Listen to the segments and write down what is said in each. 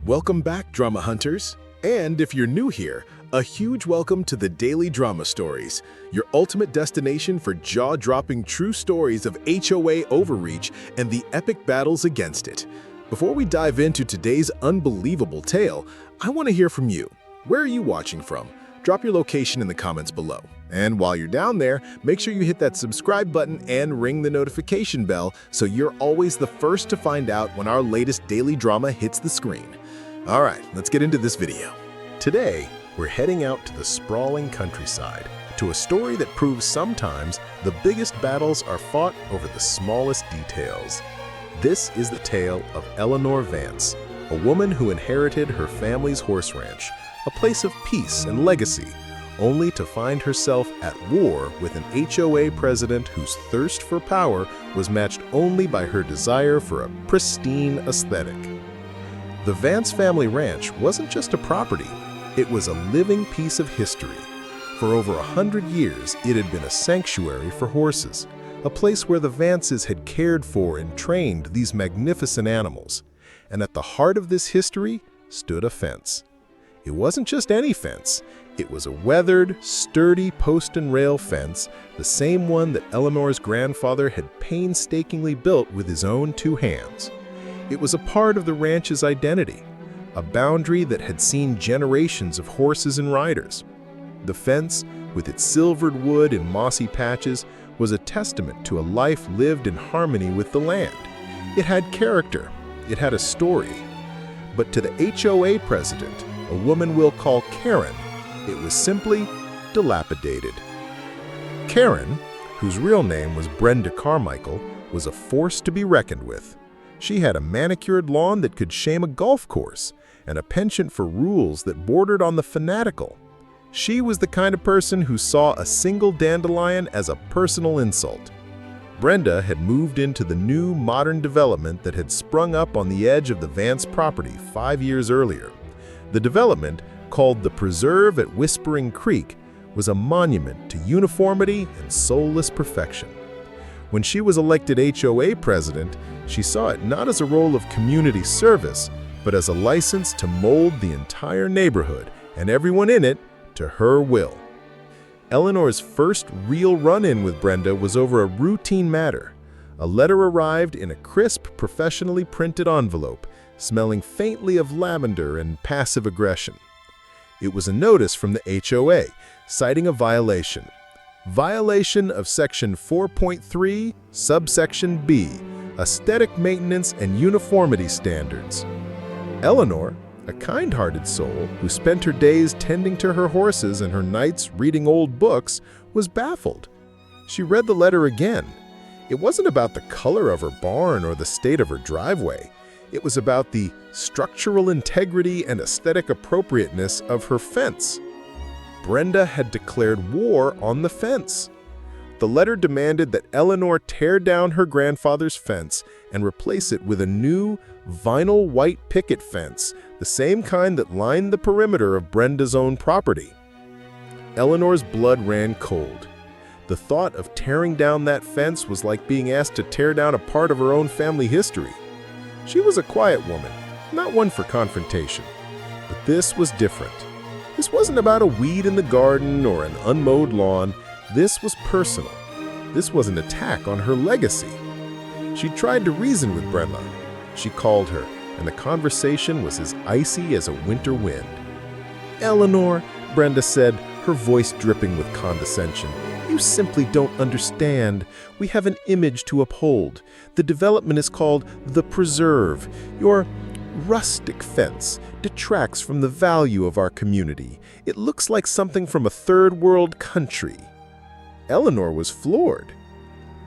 Welcome back, drama hunters. And if you're new here, a huge welcome to the Daily Drama Stories, your ultimate destination for jaw-dropping true stories of HOA overreach and the epic battles against it. Before we dive into today's unbelievable tale, I want to hear from you. Where are you watching from? Drop your location in the comments below. And while you're down there, make sure you hit that subscribe button and ring the notification bell so you're always the first to find out when our latest daily drama hits the screen. All right, let's get into this video. Today, we're heading out to the sprawling countryside, to a story that proves sometimes the biggest battles are fought over the smallest details. This is the tale of Eleanor Vance, a woman who inherited her family's horse ranch, a place of peace and legacy, only to find herself at war with an HOA president whose thirst for power was matched only by her desire for a pristine aesthetic. The Vance family ranch wasn't just a property, it was a living piece of history. For over 100 years, it had been a sanctuary for horses, a place where the Vances had cared for and trained these magnificent animals. And at the heart of this history stood a fence. It wasn't just any fence. It was a weathered, sturdy post and rail fence, the same one that Eleanor's grandfather had painstakingly built with his own two hands. It was a part of the ranch's identity, a boundary that had seen generations of horses and riders. The fence, with its silvered wood and mossy patches, was a testament to a life lived in harmony with the land. It had character. It had a story. But to the HOA president, a woman we'll call Karen, it was simply dilapidated. Karen, whose real name was Brenda Carmichael, was a force to be reckoned with. She had a manicured lawn that could shame a golf course, and a penchant for rules that bordered on the fanatical. She was the kind of person who saw a single dandelion as a personal insult. Brenda had moved into the new, modern development that had sprung up on the edge of the Vance property 5 years earlier. The development, called the Preserve at Whispering Creek, was a monument to uniformity and soulless perfection. When she was elected HOA president, she saw it not as a role of community service, but as a license to mold the entire neighborhood and everyone in it to her will. Eleanor's first real run-in with Brenda was over a routine matter. A letter arrived in a crisp, professionally printed envelope, smelling faintly of lavender and passive aggression. It was a notice from the HOA, citing a violation. Violation of Section 4.3, subsection B, Aesthetic Maintenance and Uniformity Standards. Eleanor, a kind-hearted soul who spent her days tending to her horses and her nights reading old books, was baffled. She read the letter again. It wasn't about the color of her barn or the state of her driveway. It was about the structural integrity and aesthetic appropriateness of her fence. Brenda had declared war on the fence. The letter demanded that Eleanor tear down her grandfather's fence and replace it with a new, vinyl white picket fence, the same kind that lined the perimeter of Brenda's own property. Eleanor's blood ran cold. The thought of tearing down that fence was like being asked to tear down a part of her own family history. She was a quiet woman, not one for confrontation. But this was different. This wasn't about a weed in the garden or an unmowed lawn. This was personal. This was an attack on her legacy. She tried to reason with Brenda. She called her, and the conversation was as icy as a winter wind. "Eleanor," Brenda said, her voice dripping with condescension, "you simply don't understand. We have an image to uphold. The development is called the Preserve. Your rustic fence detracts from the value of our community. It looks like something from a third-world country." Eleanor was floored.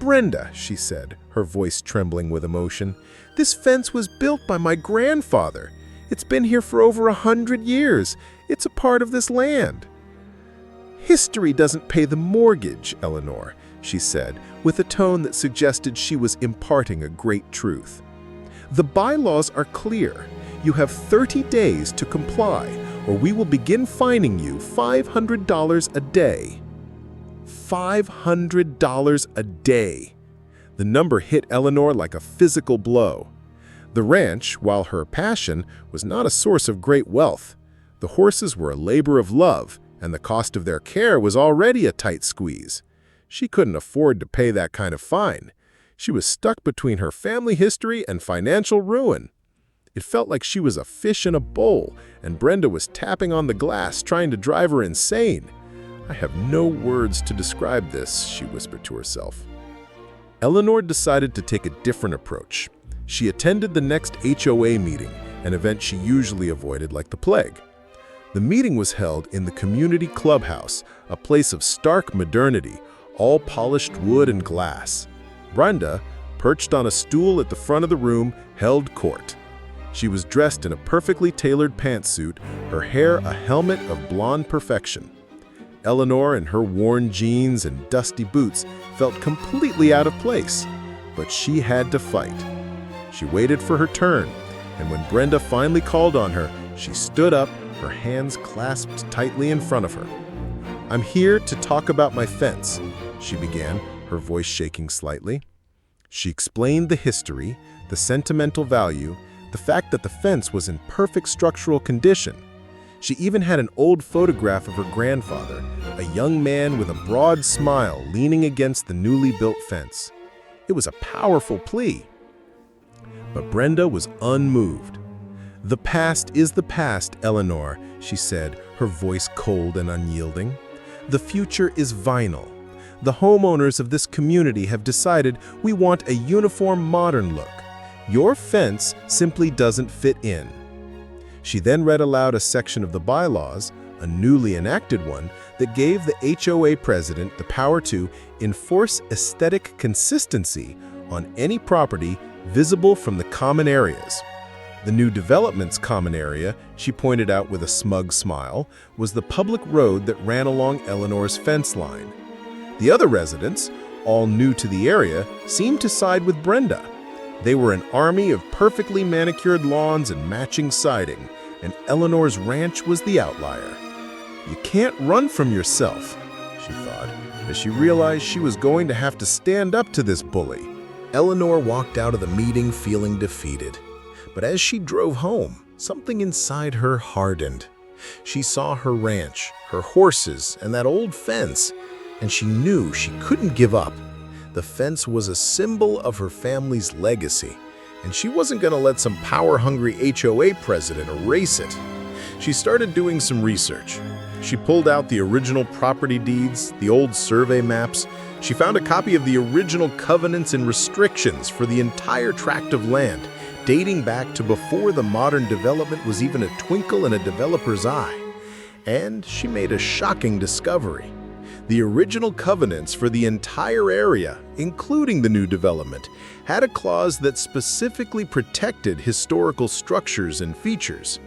"Brenda," she said, her voice trembling with emotion, "this fence was built by my grandfather. It's been here for over 100 years. It's a part of this land." "History doesn't pay the mortgage, Eleanor," she said, with a tone that suggested she was imparting a great truth. "The bylaws are clear. You have 30 days to comply, or we will begin fining you $500 a day." $500 a day. The number hit Eleanor like a physical blow. The ranch, while her passion, was not a source of great wealth. The horses were a labor of love, and the cost of their care was already a tight squeeze. She couldn't afford to pay that kind of fine. She was stuck between her family history and financial ruin. It felt like she was a fish in a bowl, and Brenda was tapping on the glass, trying to drive her insane. "I have no words to describe this," she whispered to herself. Eleanor decided to take a different approach. She attended the next HOA meeting, an event she usually avoided like the plague. The meeting was held in the community clubhouse, a place of stark modernity, all polished wood and glass. Brenda, perched on a stool at the front of the room, held court. She was dressed in a perfectly tailored pantsuit, her hair a helmet of blonde perfection. Eleanor, in her worn jeans and dusty boots, felt completely out of place, but she had to fight. She waited for her turn, and when Brenda finally called on her, she stood up, her hands clasped tightly in front of her. "I'm here to talk about my fence," she began, her voice shaking slightly. She explained the history, the sentimental value, the fact that the fence was in perfect structural condition. She even had an old photograph of her grandfather, a young man with a broad smile leaning against the newly built fence. It was a powerful plea. But Brenda was unmoved. "The past is the past, Eleanor," she said, her voice cold and unyielding. "The future is vinyl. The homeowners of this community have decided we want a uniform modern look. Your fence simply doesn't fit in." She then read aloud a section of the bylaws, a newly enacted one, that gave the HOA president the power to enforce aesthetic consistency on any property visible from the common areas. The new development's common area, she pointed out with a smug smile, was the public road that ran along Eleanor's fence line. The other residents, all new to the area, seemed to side with Brenda. They were an army of perfectly manicured lawns and matching siding, and Eleanor's ranch was the outlier. "You can't run from yourself," she thought, as she realized she was going to have to stand up to this bully. Eleanor walked out of the meeting feeling defeated. But as she drove home, something inside her hardened. She saw her ranch, her horses, and that old fence, and she knew she couldn't give up. The fence was a symbol of her family's legacy, and she wasn't going to let some power-hungry HOA president erase it. She started doing some research. She pulled out the original property deeds, the old survey maps. She found a copy of the original covenants and restrictions for the entire tract of land, dating back to before the modern development was even a twinkle in a developer's eye. And she made a shocking discovery. The original covenants for the entire area, including the new development, had a clause that specifically protected historical structures and features.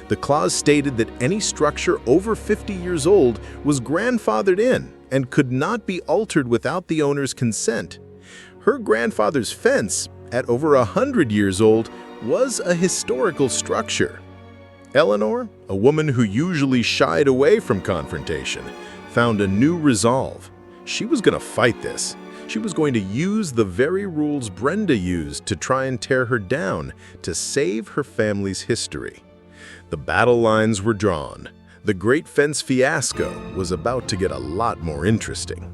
The clause stated that any structure over 50 years old was grandfathered in and could not be altered without the owner's consent. Her grandfather's fence, at over 100 years old, was a historical structure. Eleanor, a woman who usually shied away from confrontation, found a new resolve. She was going to fight this. She was going to use the very rules Brenda used to try and tear her down to save her family's history. The battle lines were drawn. The Great Fence Fiasco was about to get a lot more interesting.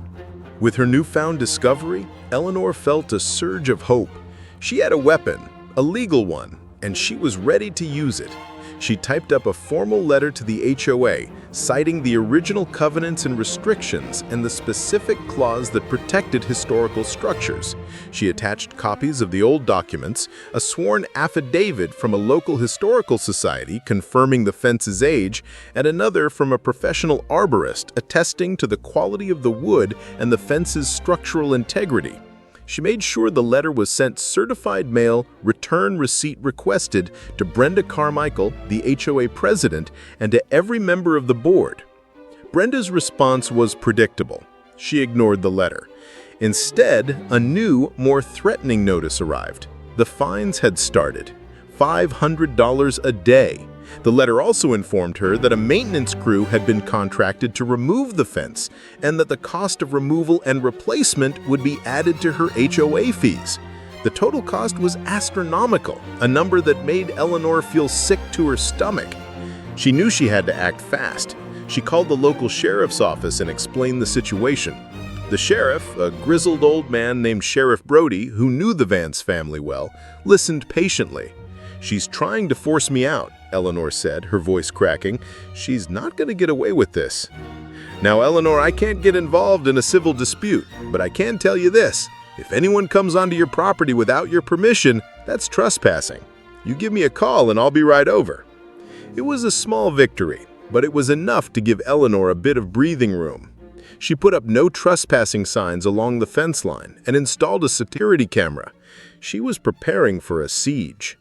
With her newfound discovery, Eleanor felt a surge of hope. She had a weapon, a legal one, and she was ready to use it. She typed up a formal letter to the HOA, citing the original covenants and restrictions and the specific clause that protected historical structures. She attached copies of the old documents, a sworn affidavit from a local historical society confirming the fence's age, and another from a professional arborist attesting to the quality of the wood and the fence's structural integrity. She made sure the letter was sent certified mail, return receipt requested, to Brenda Carmichael, the HOA president, and to every member of the board. Brenda's response was predictable. She ignored the letter. Instead, a new, more threatening notice arrived. The fines had started. $500 a day. The letter also informed her that a maintenance crew had been contracted to remove the fence, and that the cost of removal and replacement would be added to her HOA fees. The total cost was astronomical, a number that made Eleanor feel sick to her stomach. She knew she had to act fast. She called the local sheriff's office and explained the situation. The sheriff, a grizzled old man named Sheriff Brody, who knew the Vance family well, listened patiently. "She's trying to force me out," Eleanor said, her voice cracking. "She's not going to get away with this." "Now, Eleanor, I can't get involved in a civil dispute, but I can tell you this. If anyone comes onto your property without your permission, that's trespassing. You give me a call and I'll be right over." It was a small victory, but it was enough to give Eleanor a bit of breathing room. She put up no trespassing signs along the fence line and installed a security camera. She was preparing for a siege.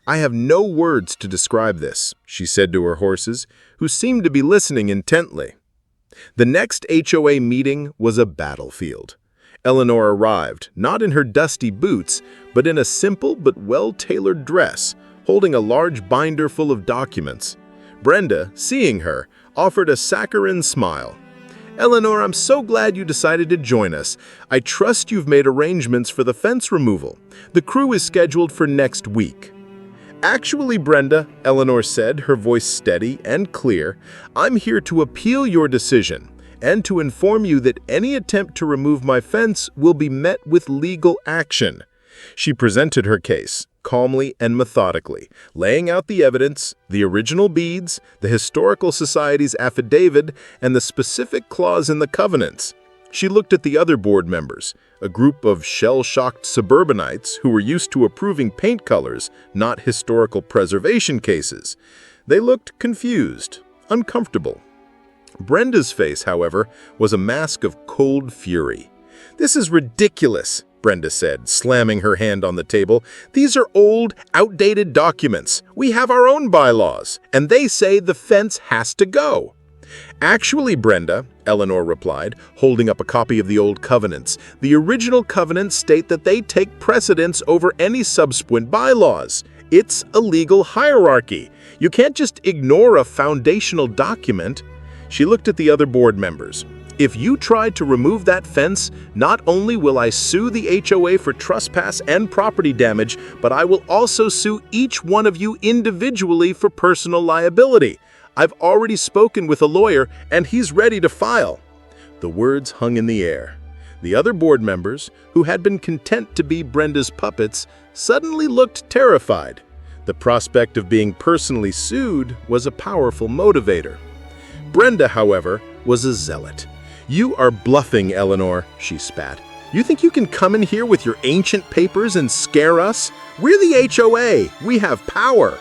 "I have no words to describe this," she said to her horses, who seemed to be listening intently. The next HOA meeting was a battlefield. Eleanor arrived, not in her dusty boots, but in a simple but well-tailored dress, holding a large binder full of documents. Brenda, seeing her, offered a saccharine smile. "Eleanor, I'm so glad you decided to join us. I trust you've made arrangements for the fence removal. The crew is scheduled for next week." "Actually, Brenda," Eleanor said, her voice steady and clear, "I'm here to appeal your decision and to inform you that any attempt to remove my fence will be met with legal action." She presented her case, calmly and methodically, laying out the evidence, the original beads, the Historical Society's affidavit, and the specific clause in the covenants. She looked at the other board members, a group of shell-shocked suburbanites who were used to approving paint colors, not historical preservation cases. They looked confused, uncomfortable. Brenda's face, however, was a mask of cold fury. "This is ridiculous," Brenda said, slamming her hand on the table. "These are old, outdated documents. We have our own bylaws, and they say the fence has to go." "Actually, Brenda," Eleanor replied, holding up a copy of the old covenants, "the original covenants state that they take precedence over any subsequent bylaws. It's a legal hierarchy. You can't just ignore a foundational document." She looked at the other board members. "If you try to remove that fence, not only will I sue the HOA for trespass and property damage, but I will also sue each one of you individually for personal liability. I've already spoken with a lawyer, and he's ready to file." The words hung in the air. The other board members, who had been content to be Brenda's puppets, suddenly looked terrified. The prospect of being personally sued was a powerful motivator. Brenda, however, was a zealot. "You are bluffing, Eleanor," she spat. "You think you can come in here with your ancient papers and scare us? We're the HOA. We have power."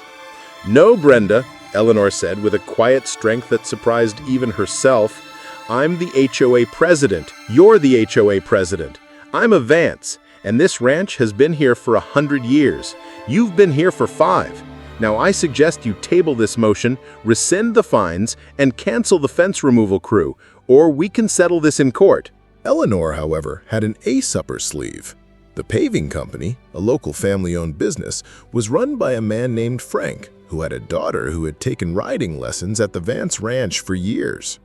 "No, Brenda," Eleanor said with a quiet strength that surprised even herself. "I'm the HOA president. You're the HOA president. I'm a Vance, and this ranch has been here for 100 years. You've been here for 5. Now I suggest you table this motion, rescind the fines, and cancel the fence removal crew, or we can settle this in court." Eleanor, however, had an ace up her sleeve. The paving company, a local family-owned business, was run by a man named Frank, who had a daughter who had taken riding lessons at the Vance Ranch for years.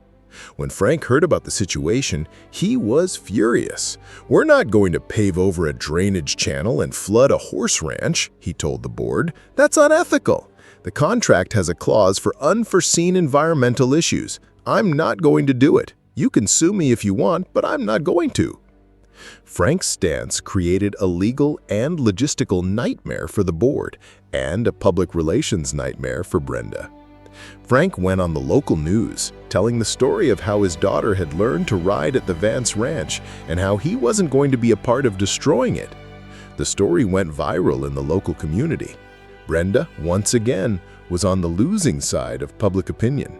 When Frank heard about the situation, he was furious. "We're not going to pave over a drainage channel and flood a horse ranch," he told the board. "That's unethical. The contract has a clause for unforeseen environmental issues. I'm not going to do it. You can sue me if you want, but I'm not going to." Frank's stance created a legal and logistical nightmare for the board and a public relations nightmare for Brenda. Frank went on the local news, telling the story of how his daughter had learned to ride at the Vance Ranch and how he wasn't going to be a part of destroying it. The story went viral in the local community. Brenda, once again, was on the losing side of public opinion.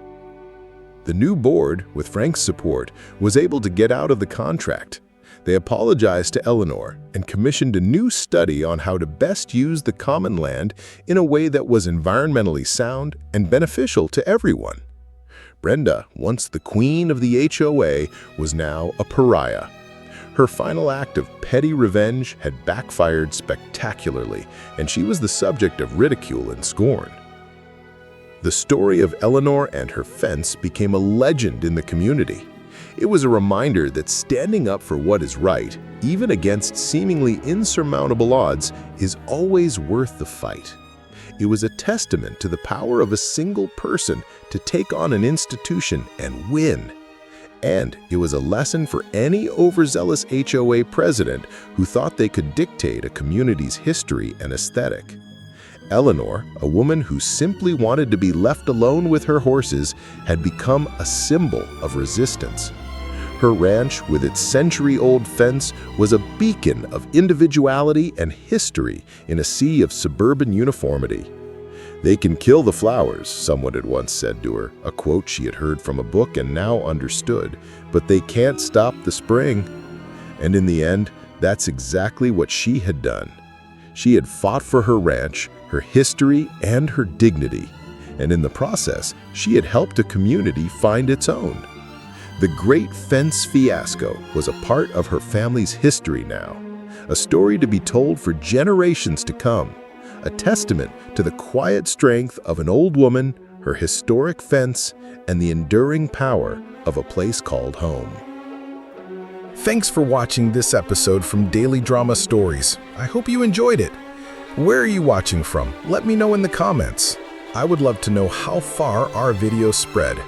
The new board, with Frank's support, was able to get out of the contract. They apologized to Eleanor and commissioned a new study on how to best use the common land in a way that was environmentally sound and beneficial to everyone. Brenda, once the queen of the HOA, was now a pariah. Her final act of petty revenge had backfired spectacularly, and she was the subject of ridicule and scorn. The story of Eleanor and her fence became a legend in the community. It was a reminder that standing up for what is right, even against seemingly insurmountable odds, is always worth the fight. It was a testament to the power of a single person to take on an institution and win. And it was a lesson for any overzealous HOA president who thought they could dictate a community's history and aesthetic. Eleanor, a woman who simply wanted to be left alone with her horses, had become a symbol of resistance. Her ranch, with its century-old fence, was a beacon of individuality and history in a sea of suburban uniformity. "They can kill the flowers," someone had once said to her, a quote she had heard from a book and now understood, "but they can't stop the spring." And in the end, that's exactly what she had done. She had fought for her ranch, her history, and her dignity. And in the process, she had helped a community find its own. The Great Fence Fiasco was a part of her family's history now, a story to be told for generations to come, a testament to the quiet strength of an old woman, her historic fence, and the enduring power of a place called home. Thanks for watching this episode from Daily Drama Stories. I hope you enjoyed it. Where are you watching from? Let me know in the comments. I would love to know how far our videos spread.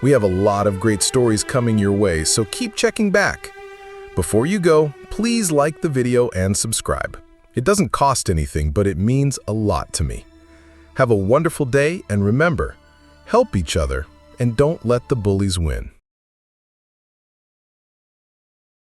We have a lot of great stories coming your way, so keep checking back. Before you go, please like the video and subscribe. It doesn't cost anything, but it means a lot to me. Have a wonderful day, and remember, help each other and don't let the bullies win.